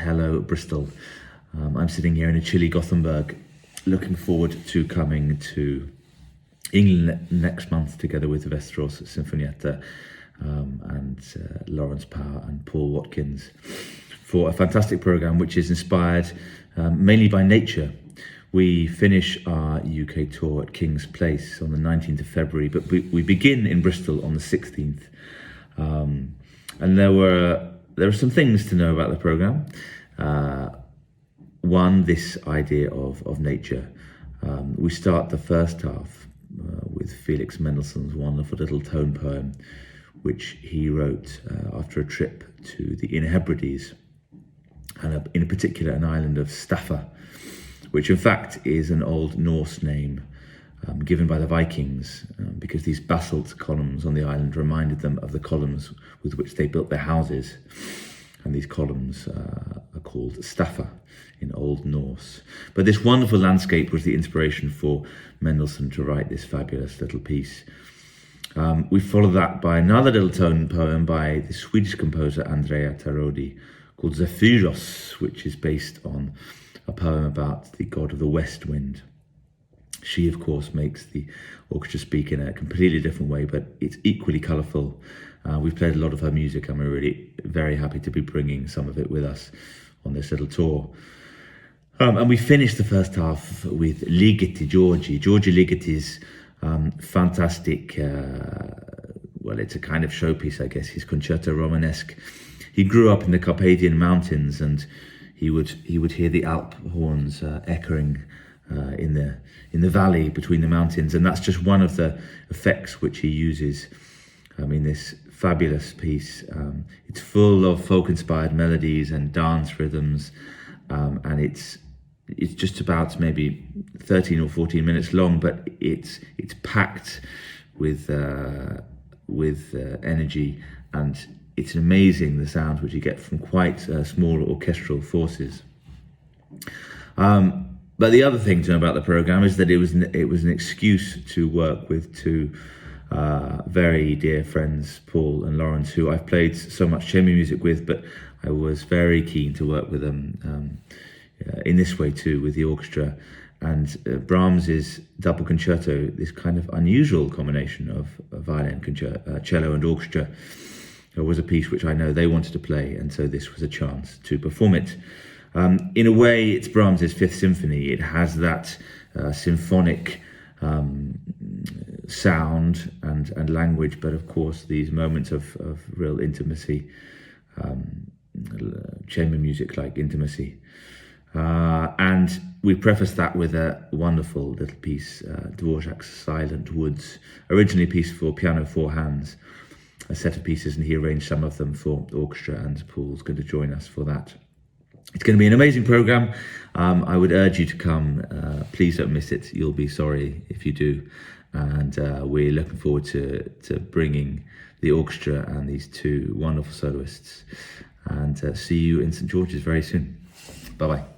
hello Bristol. I'm sitting here in a chilly Gothenburg, looking forward to coming to England next month together with the Västerås Sinfonietta and Lawrence Power and Paul Watkins for a fantastic programme which is inspired mainly by nature. We finish our UK tour at King's Place on the 19th of February, but we begin in Bristol on the 16th. And there are some things to know about the programme. One, this idea of nature. We start the first half with Felix Mendelssohn's wonderful little tone poem, which he wrote after a trip to the Hebrides, and in particular an island of Staffa, which in fact is an Old Norse name given by the Vikings, because these basalt columns on the island reminded them of the columns with which they built their houses. And these columns are called Staffa in Old Norse. But this wonderful landscape was the inspiration for Mendelssohn to write this fabulous little piece. We follow that by another little tone poem by the Swedish composer Andrea Tarrodi called Zephyros, which is based on a poem about the god of the west wind. She, of course, makes the orchestra speak in a completely different way, but it's equally colourful. We've played a lot of her music, and we're really very happy to be bringing some of it with us on this little tour. And we finished the first half with Ligeti, Georgi Ligeti's fantastic, well, it's a kind of showpiece, I guess, his Concerto Românesc. He grew up in the Carpathian Mountains, and he would hear the Alp horns echoing in the valley between the mountains, and that's just one of the effects which he uses in this fabulous piece. It's full of folk-inspired melodies and dance rhythms, and it's just about maybe 13 or 14 minutes long, but it's packed with energy, and it's amazing the sounds which you get from quite small orchestral forces. But the other thing to know about the programme is that it was an excuse to work with two very dear friends, Paul and Lawrence, who I've played so much chamber music with, but I was very keen to work with them in this way too, with the orchestra. And Brahms's double concerto, this kind of unusual combination of violin, cello and orchestra, was a piece which I know they wanted to play, and so this was a chance to perform it. In a way, it's Brahms's Fifth Symphony. It has that symphonic sound and language, but of course these moments of real intimacy, chamber music-like intimacy. And we preface that with a wonderful little piece, Dvořák's Silent Woods, originally a piece for piano, four hands, a set of pieces, and he arranged some of them for orchestra, and Paul's going to join us for that. It's going to be an amazing programme. I would urge you to come. Please don't miss it. You'll be sorry if you do. And we're looking forward to bringing the orchestra and these two wonderful soloists. And see you in St George's very soon. Bye-bye.